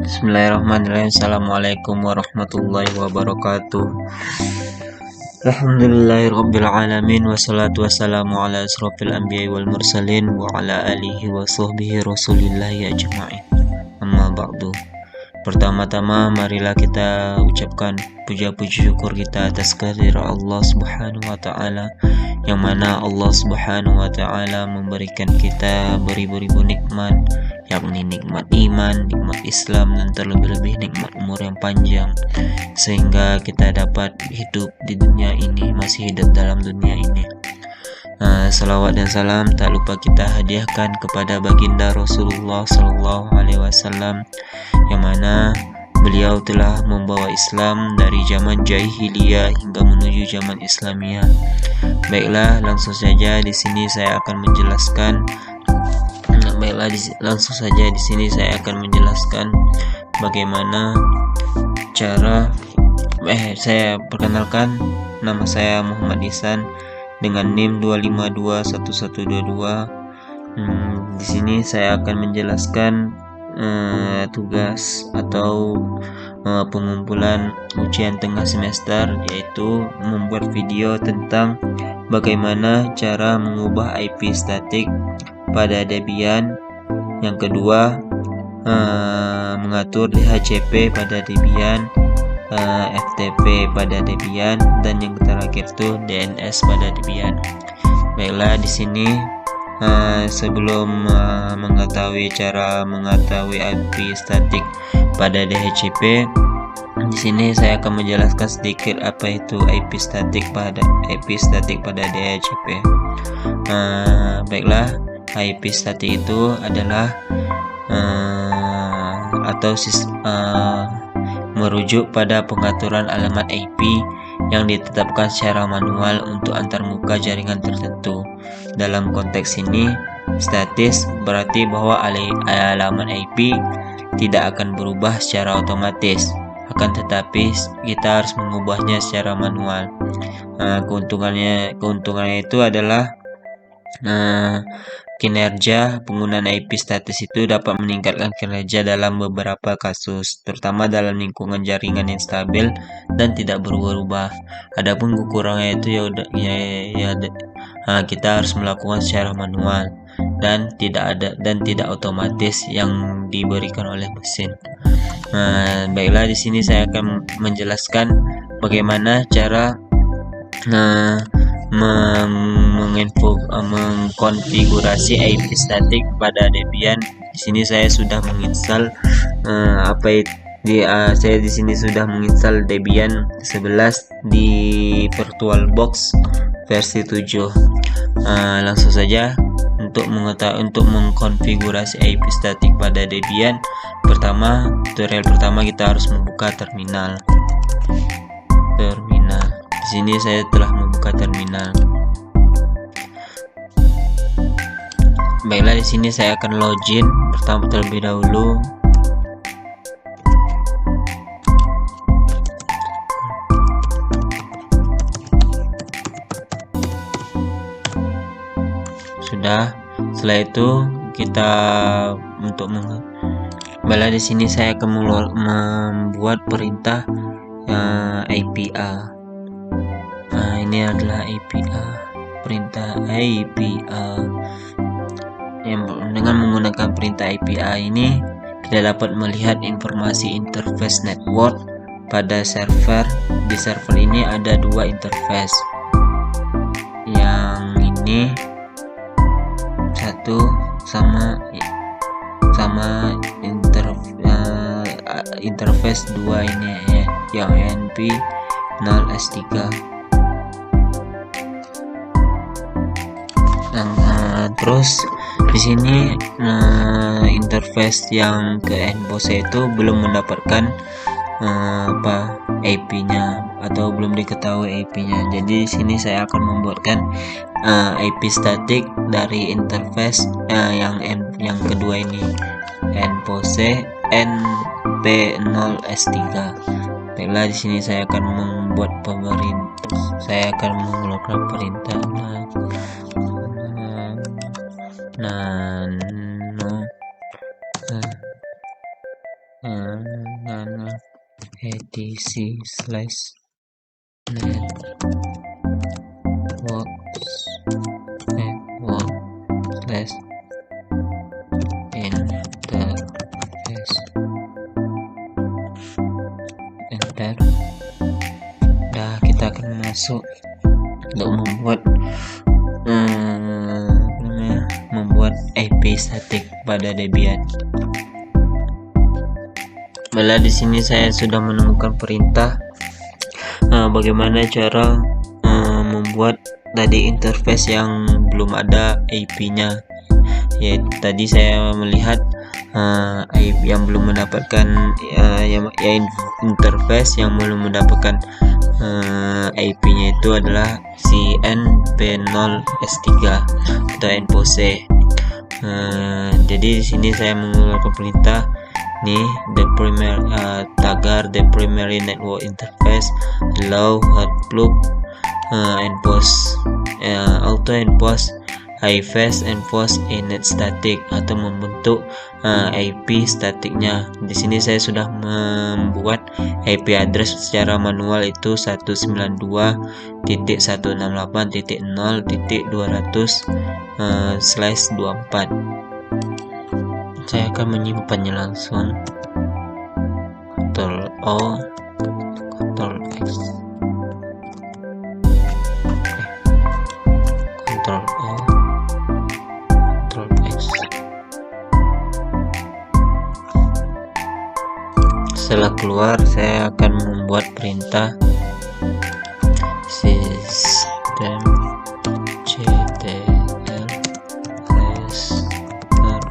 Bismillahirrahmanirrahim. Assalamualaikum warahmatullahi wabarakatuh. Alhamdulillahirabbil alamin wassalatu wassalamu ala asrofil anbiya'i wal mursalin wa ala alihi wa sahbihi rasulillahi ajma'in. Amma ba'du. Pertama-tama marilah kita ucapkan puja-puji syukur kita atas kehadirat Allah Subhanahu wa taala, yang mana Allah Subhanahu wa taala memberikan kita beribu-ribu nikmat, yakni nikmat iman, nikmat Islam, dan terlebih-lebih nikmat umur yang panjang, sehingga kita dapat hidup di dunia ini, masih hidup dalam dunia ini. Salawat dan salam tak lupa kita hadiahkan kepada baginda Rasulullah Sallallahu Alaihi Wasallam, yang mana beliau telah membawa Islam dari zaman jahiliyah hingga menuju zaman Islamiyah. Baiklah, langsung saja di sini saya akan menjelaskan. Bagaimana cara. Saya perkenalkan, nama saya Muhammad Ihsan dengan NIM 2521122. Di sini saya akan menjelaskan tugas atau pengumpulan ujian tengah semester, yaitu membuat video tentang bagaimana cara mengubah IP statik pada Debian. Yang kedua, mengatur DHCP pada Debian, FTP pada Debian, dan yang terakhir itu DNS pada Debian. Baiklah, di sini sebelum mengetahui cara IP statik pada DHCP, di sini saya akan menjelaskan sedikit apa itu IP statik pada DHCP. Baiklah, IP statik itu adalah merujuk pada pengaturan alamat IP yang ditetapkan secara manual untuk antarmuka jaringan tertentu. Dalam konteks ini, statis berarti bahwa alamat IP tidak akan berubah secara otomatis, akan tetapi kita harus mengubahnya secara manual. Keuntungannya itu adalah kinerja. Penggunaan IP statis itu dapat meningkatkan kinerja dalam beberapa kasus, terutama dalam lingkungan jaringan yang stabil dan tidak berubah-ubah. Adapun kekurangannya itu kita harus melakukan secara manual dan tidak otomatis yang diberikan oleh mesin. Baiklah, di sini saya akan menjelaskan bagaimana cara mengkonfigurasi IP statik pada Debian. Di sini saya sudah menginstal saya di sini sudah menginstal Debian 11 di VirtualBox versi 7. Langsung saja untuk mengkonfigurasi IP statik pada Debian. Tutorial pertama kita harus membuka terminal. Di sini saya telah membuka terminal. Baiklah, di sini saya akan login terlebih dahulu. Sudah. Setelah itu kita baiklah, di sini saya akan membuat perintah IPA. Ini adalah IPA, perintah IPA. Dengan menggunakan perintah IPA ini, kita dapat melihat informasi interface network pada server. Di server ini ada dua interface. Yang ini satu sama interface 2 ini yang NP0S3. Terus di sini interface yang ke NPOSE itu belum mendapatkan IP-nya atau belum diketahui IP-nya. Jadi di sini saya akan membuatkan IP statik dari interface yang kedua ini, NPOSE NP0S3. Baiklah, di sini saya akan mengeluarkan perintah nano network/interface. Enter. Dah, kita akan masuk untuk membuat IP statik pada Debian. Bila di sini saya sudah menemukan perintah bagaimana cara membuat tadi interface yang belum ada IP-nya. Ya, tadi saya melihat yang belum mendapatkan interface yang belum mendapatkan IP-nya itu adalah si np0s3 atau npose. Jadi di sini saya mengeluarkan perintah nih, tagar the primary network interface allow plug npose auto npose iFast npose init static atau membentuk IP statiknya. Di sini saya sudah membuat IP address secara manual itu 192.168.0.200/24. Saya akan menyimpannya langsung. Ctrl O, Ctrl X, Ctrl O, Ctrl X. Setelah keluar, saya akan membuat perintah systemctl restart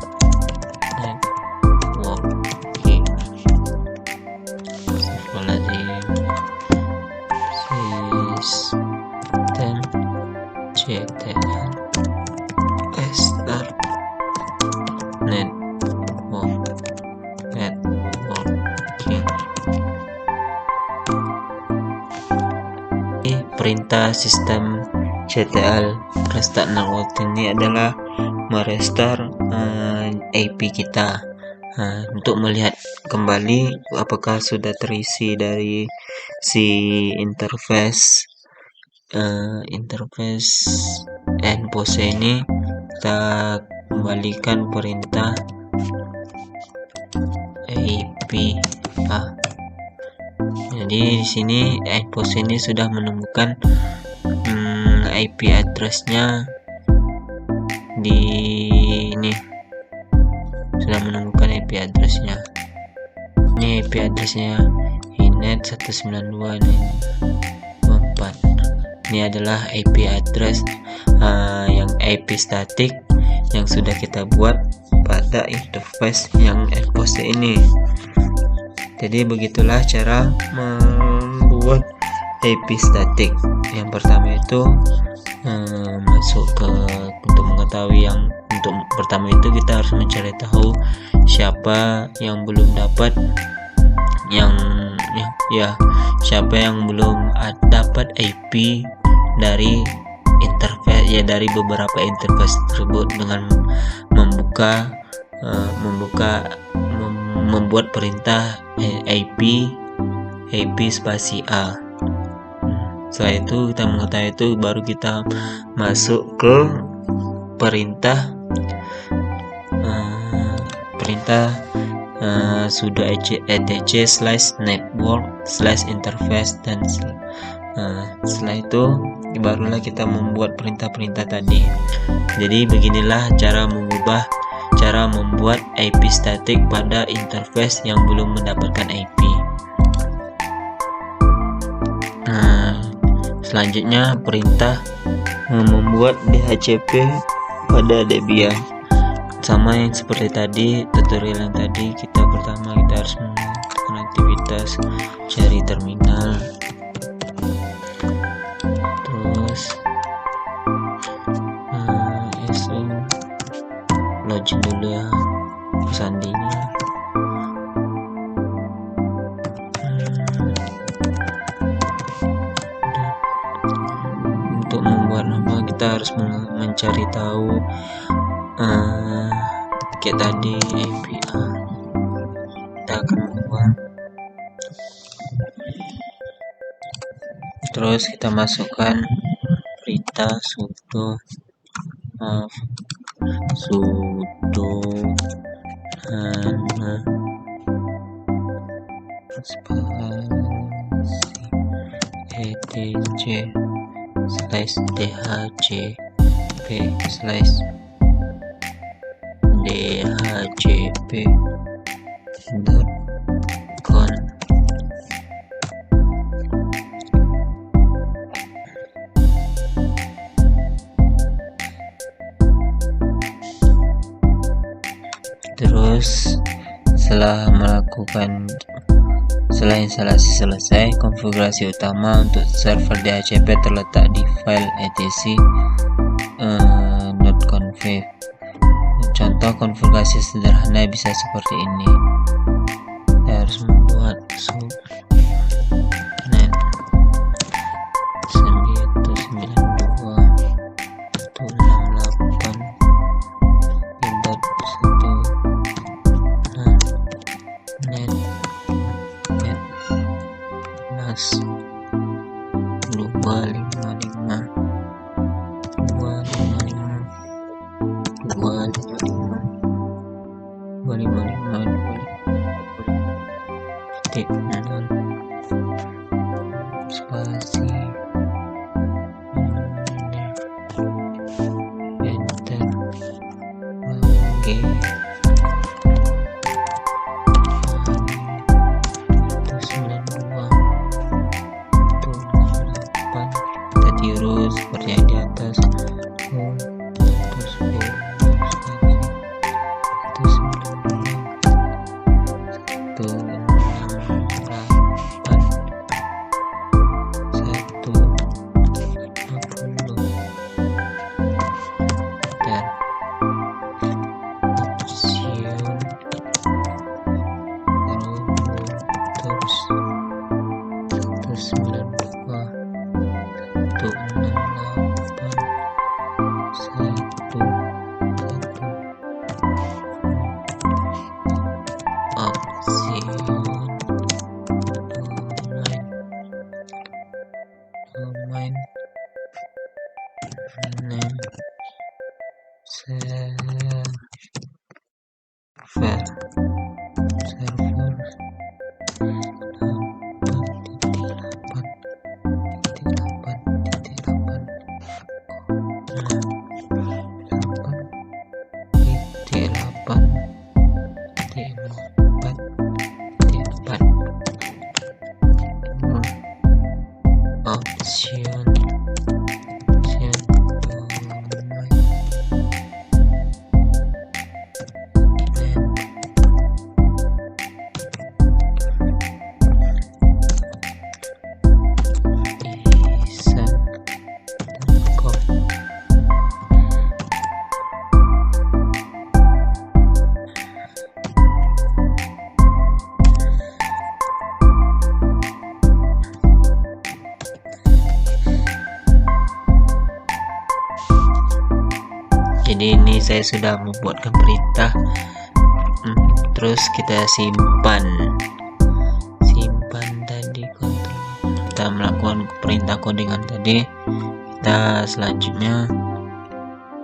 networking. Perintah sistem CTL restart network ini adalah merestart IP kita untuk melihat kembali apakah sudah terisi dari si interface npose ini. Kita kembalikan perintah IP. Jadi di sini npose ini sudah menemukan IP addressnya di ini, sudah menemukan IP addressnya. Ini IP addressnya inet 192.168. Ini adalah IP address yang IP statik yang sudah kita buat pada interface yang npose ini. Jadi begitulah cara membuat IP statik. Yang pertama itu untuk mengetahui untuk pertama itu kita harus mencari tahu siapa yang belum dapat siapa yang belum dapat IP dari interface dari beberapa interface tersebut dengan membuat perintah IP spasi A. Setelah itu kita mengetahui itu, baru kita masuk ke perintah sudo etc/network/interface dan setelah itu barulah kita membuat perintah-perintah tadi. Jadi beginilah cara membuat IP statik pada interface yang belum mendapatkan IP. Selanjutnya perintah membuat DHCP pada Debian. Sama yang seperti tadi, tutorial yang tadi, pertama kita harus melakukan aktivitas cari terminal, terus login dulu ya sandinya. Untuk membuat nama kita harus mencari tahu kayak tadi API. Kita akan Terus kita masukkan perintah sudo hana spasi etc/dhcp/dhcp dot con. Terus setelah instalasi selesai, konfigurasi utama untuk server DHCP terletak di file etc.config. Contoh konfigurasi sederhana bisa seperti ini. Kita harus membuat subnet 255.255.255.0 spasi enter oke. Kita tiru seperti yang di atas. Jadi ini saya sudah membuatkan perintah. Terus kita simpan tadi kontrol. Kita melakukan perintah codingan tadi. Kita selanjutnya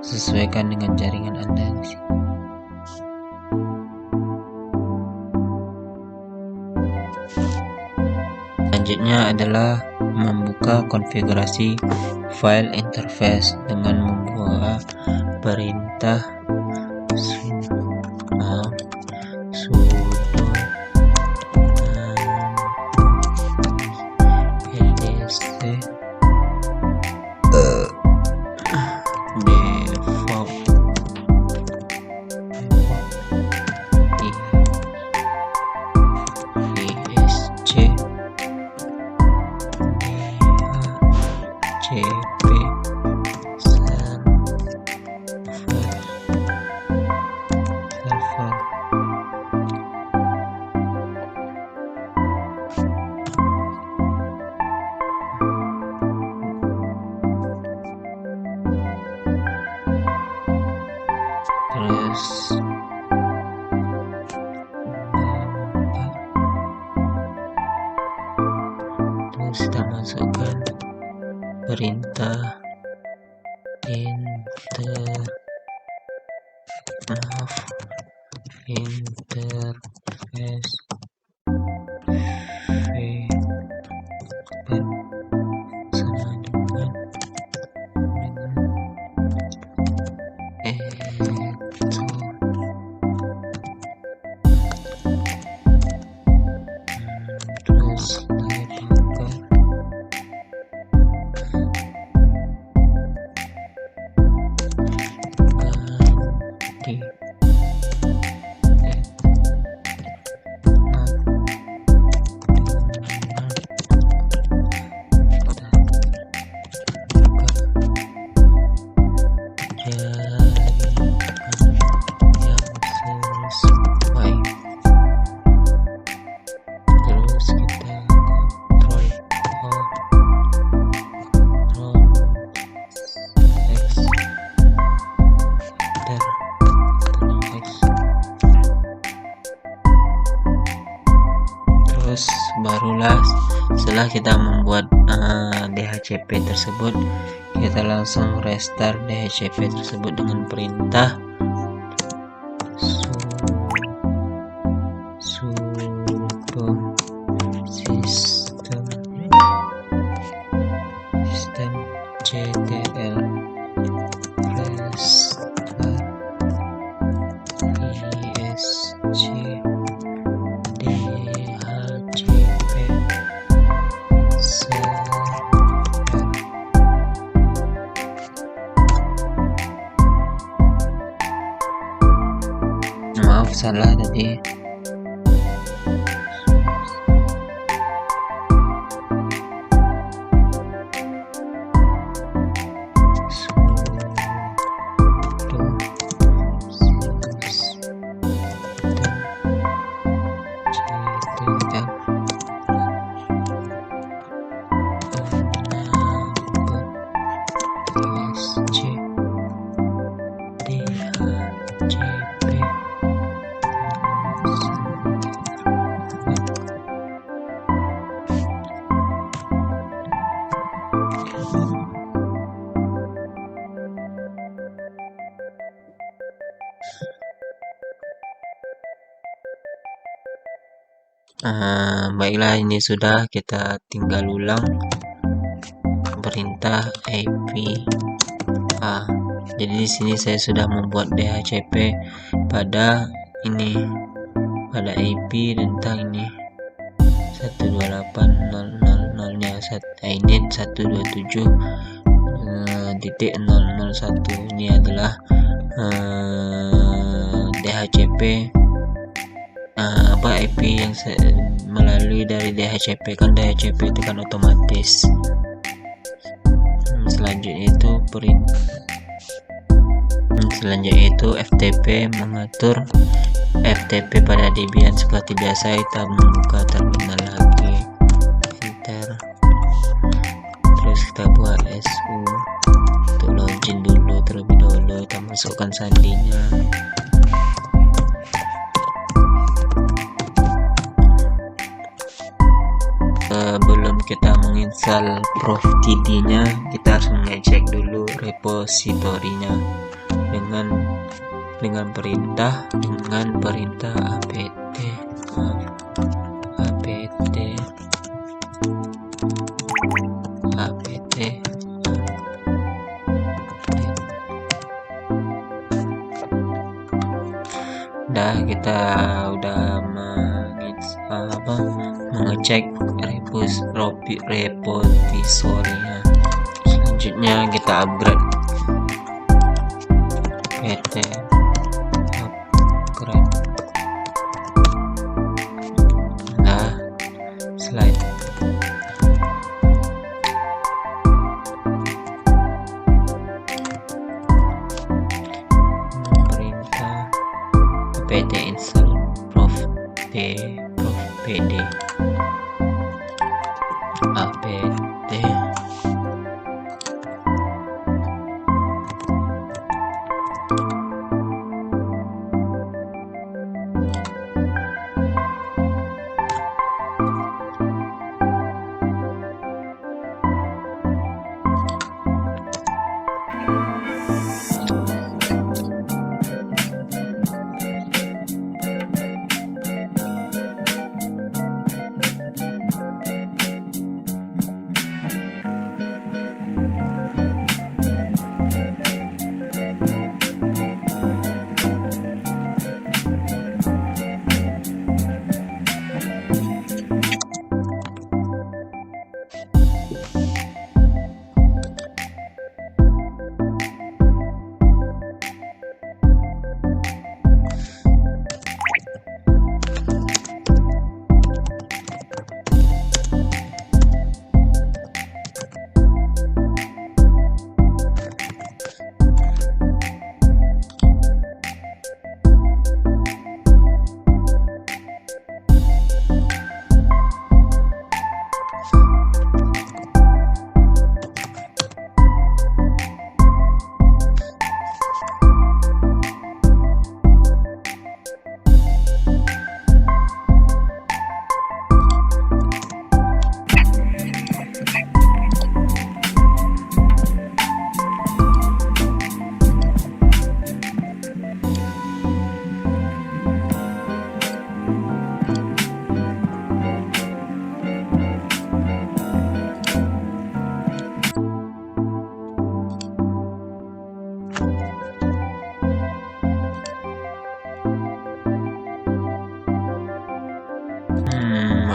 sesuaikan dengan jaringan Anda di sini. Selanjutnya adalah membuka konfigurasi file interface dengan membuat perintah sudo kita masukkan perintah interface sama dengan terus ganti barulah setelah kita membuat DHCP tersebut, kita langsung restart DHCP tersebut dengan perintah sudo systemctl restart isc maaf salah tadi. Baiklah, ini sudah, kita tinggal ulang perintah APA. Jadi di sini saya sudah membuat DHCP pada ini, pada IP tentang ini 128.000 nya init 127.001. Ini adalah DHCP IP yang melalui dari DHCP. Kan DHCP itu kan otomatis. Selanjutnya itu FTP mengatur FTP pada Debian. Seperti biasa kita membuka terminal lagi, enter, terus kita buat SU untuk login dulu terlebih dahulu. Kita masukkan sandinya. Sebelum kita menginstal ProfTD nya, kita harus mengecek dulu repositorinya dengan perintah apt kita udah mengecek repositorinya. Selanjutnya kita upgrade slide. Perintah apt install profpd apt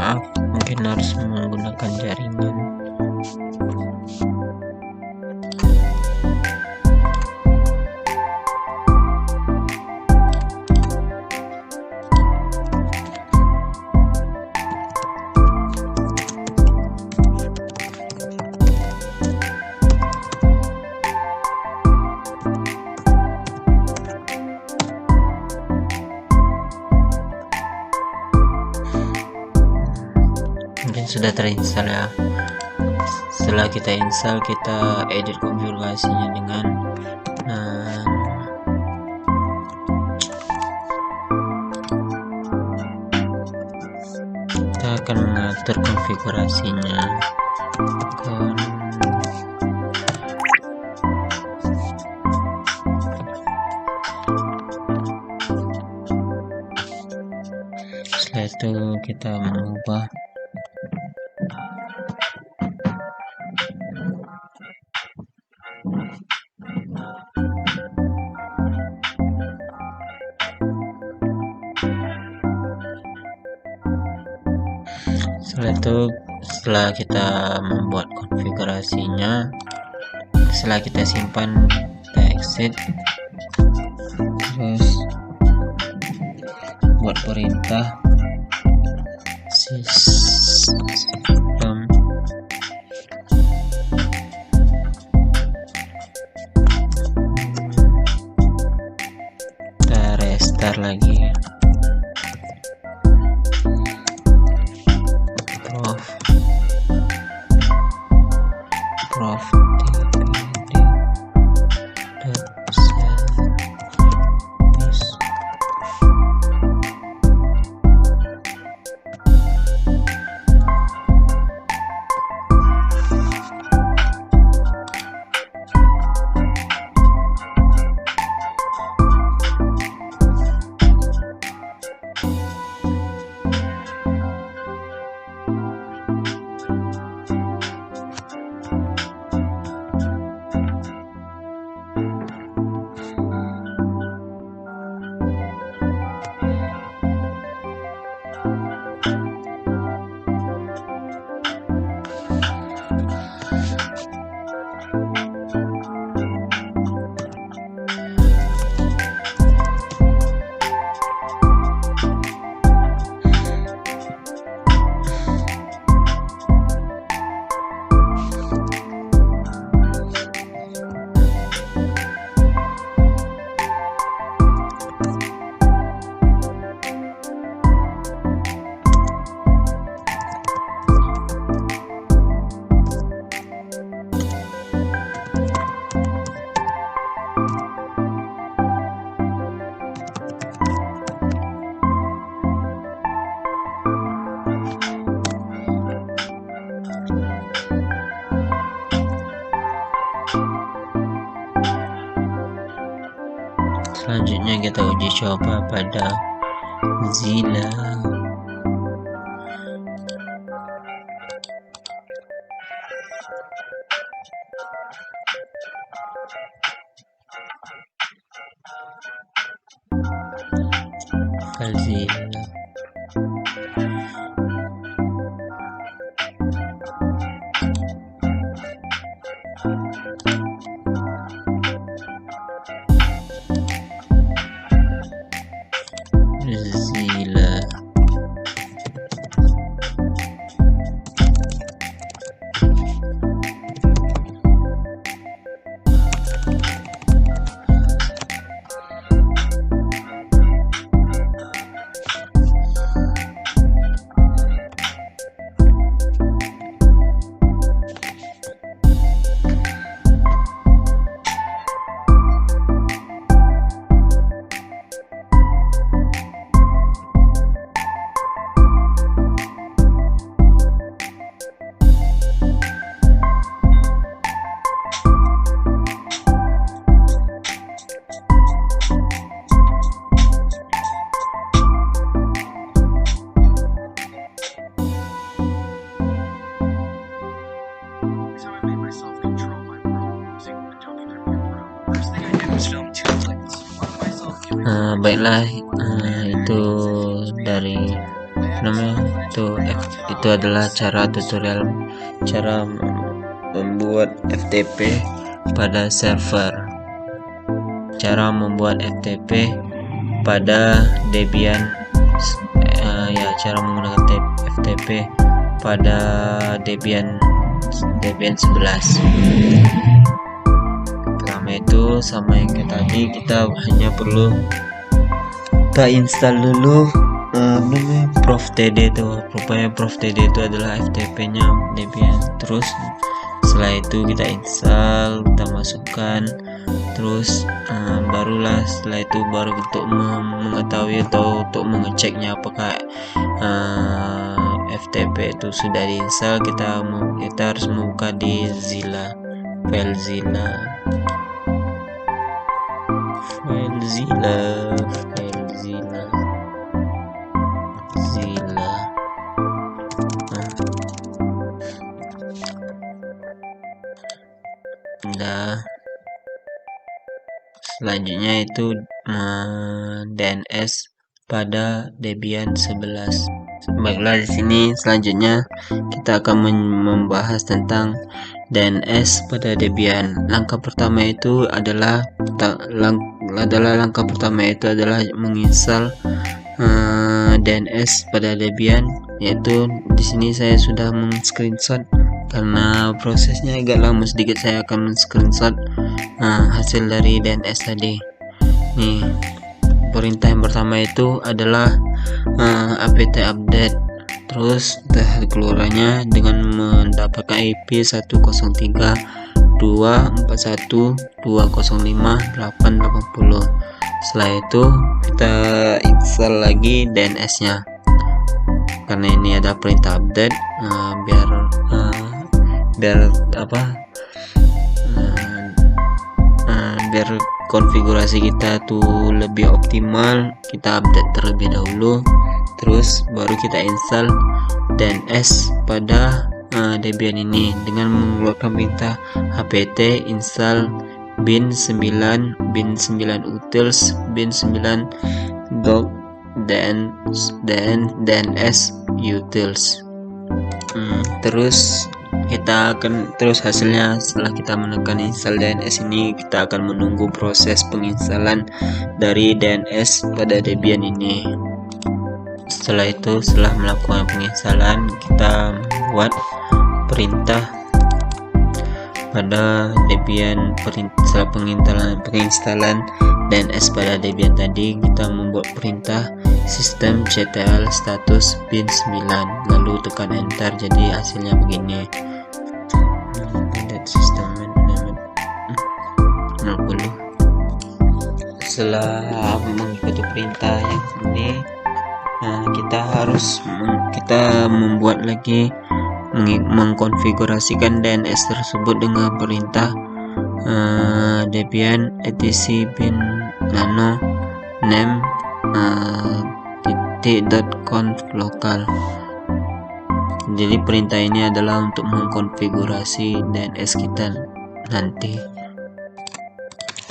maaf, mungkin harus menggunakan jaringan. Mungkin sudah terinstall ya. Setelah kita install, kita edit konfigurasinya dengan kita akan mengatur konfigurasinya setelah itu kita mengubah setelah kita membuat konfigurasinya, setelah kita simpan, kita exit, terus buat perintah sistem kita restart lagi ya. Selanjutnya kita uji coba pada Zilla. Zilla. Baiklah, itu dari namanya itu adalah tutorial cara membuat FTP pada server. Cara membuat FTP pada Debian, cara menggunakan FTP pada Debian 11. Pertama itu sama yang tadi, kita hanya perlu kita install dulu proftd itu. Rupanya proftd itu adalah FTP nya Debian. Terus setelah itu kita install, kita masukkan, terus barulah setelah itu baru untuk mengetahui atau untuk mengeceknya apakah FTP itu sudah diinstal, kita harus membuka di file Zilla. Selanjutnya itu DNS pada Debian 11. Baiklah, di sini selanjutnya kita akan membahas tentang DNS pada Debian. Langkah pertama itu adalah menginstal DNS pada Debian, yaitu di sini saya sudah men-screenshot. Karena prosesnya agak lama sedikit, saya akan men-screenshot hasil dari DNS tadi. Nih, perintah yang pertama itu adalah apt update. Terus keluarannya dengan mendapatkan IP 103.241.205.880. Setelah itu kita install lagi DNS-nya. Karena ini ada perintah update, biar konfigurasi kita tuh lebih optimal, kita update terlebih dahulu, terus baru kita install DNS pada Debian ini dengan mengeluarkan perintah apt install bin 9 utils bin 9 dot DNS utils. Terus hasilnya setelah kita menekan install DNS ini, kita akan menunggu proses penginstalan dari DNS pada Debian ini. Setelah melakukan penginstalan, kita membuat perintah pada Debian. Setelah penginstalan DNS pada Debian tadi, kita membuat perintah systemctl status bin 9, lalu tekan enter. Jadi hasilnya begini. Setelah mengikuti perintah yang ini, kita membuat lagi mengkonfigurasikan DNS tersebut dengan perintah Debian etc bin nano name .conf lokal. Jadi perintah ini adalah untuk mengkonfigurasi DNS kita nanti.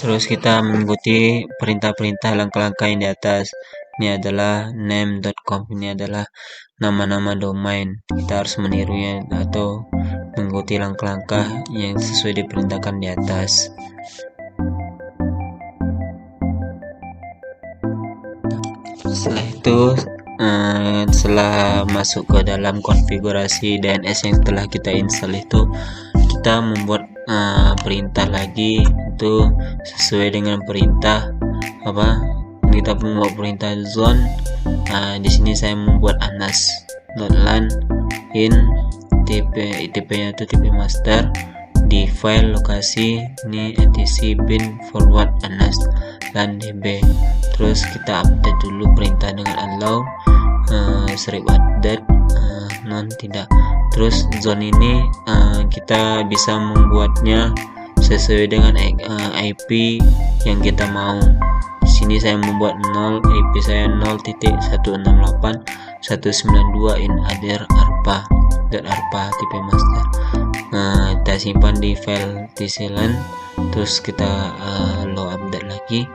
Terus kita mengikuti perintah-perintah langkah-langkah yang di atas. Ini adalah name.conf, ini adalah nama-nama domain. Kita harus menirunya atau mengikuti langkah-langkah yang sesuai diperintahkan di atas. Setelah itu, setelah masuk ke dalam konfigurasi DNS yang telah kita install itu, kita membuat perintah lagi itu sesuai dengan perintah kita membuat perintah zone. Di sini saya membuat anas.lan in TP-nya itu TP master di file lokasi ini etc bin forward anas lan db. Terus kita update dulu perintah dengan allow strip update non tidak. Terus zone ini kita bisa membuatnya sesuai dengan IP yang kita mau. Di sini saya membuat 0, IP saya 0.168.192 in other arpa TP master. Kita simpan di file tclan, terus kita low update lagi.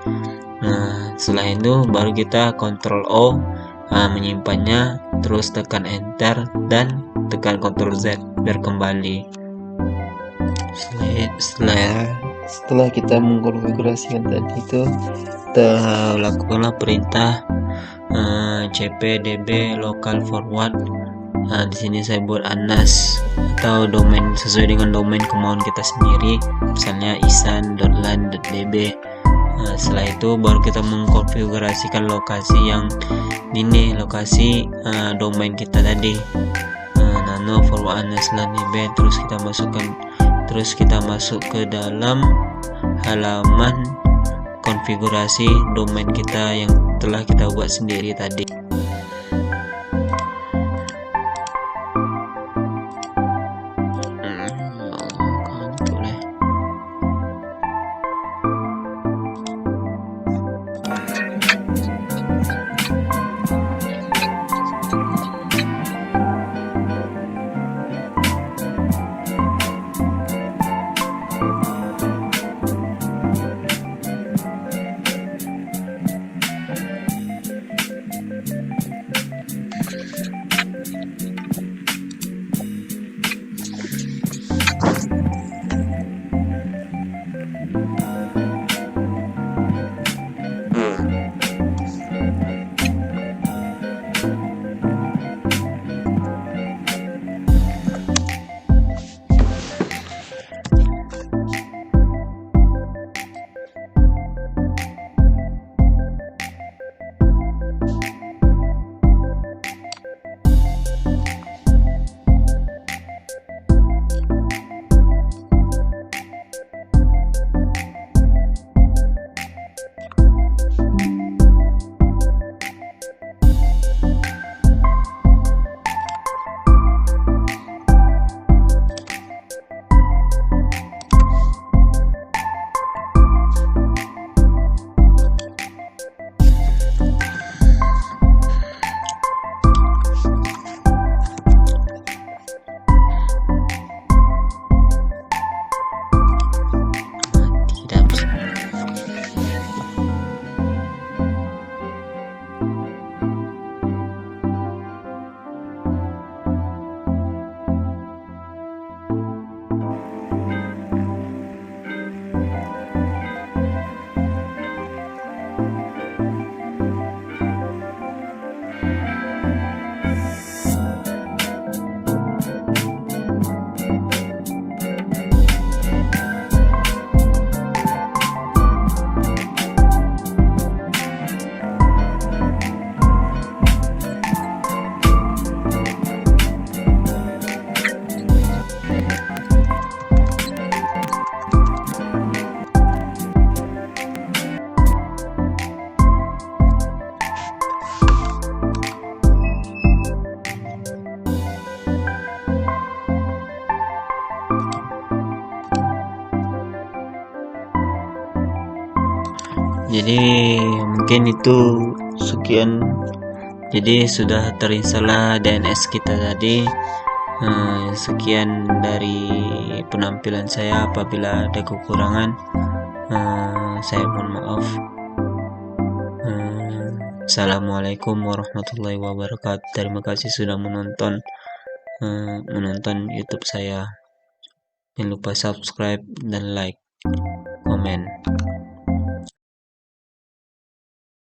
Setelah itu baru kita Ctrl O menyimpannya. terus tekan enter dan tekan Ctrl Z biar kembali. Setelah kita mengkonfigurasikan tadi itu, kita lakukanlah perintah cpdb local forward. Di sini saya buat anas atau domain sesuai dengan domain kemauan kita sendiri, misalnya isan.lan.db. Setelah itu baru kita mengkonfigurasikan lokasi yang ini, lokasi domain kita tadi, nano forward anas lan.db. Terus kita masuk ke dalam halaman konfigurasi domain kita yang telah kita buat sendiri tadi. Jadi mungkin itu sekian. Jadi sudah terinstall DNS kita tadi. Sekian dari penampilan saya. Apabila ada kekurangan, saya mohon maaf. Assalamualaikum warahmatullahi wabarakatuh. Terima kasih sudah menonton YouTube saya. Jangan lupa subscribe dan like, komen.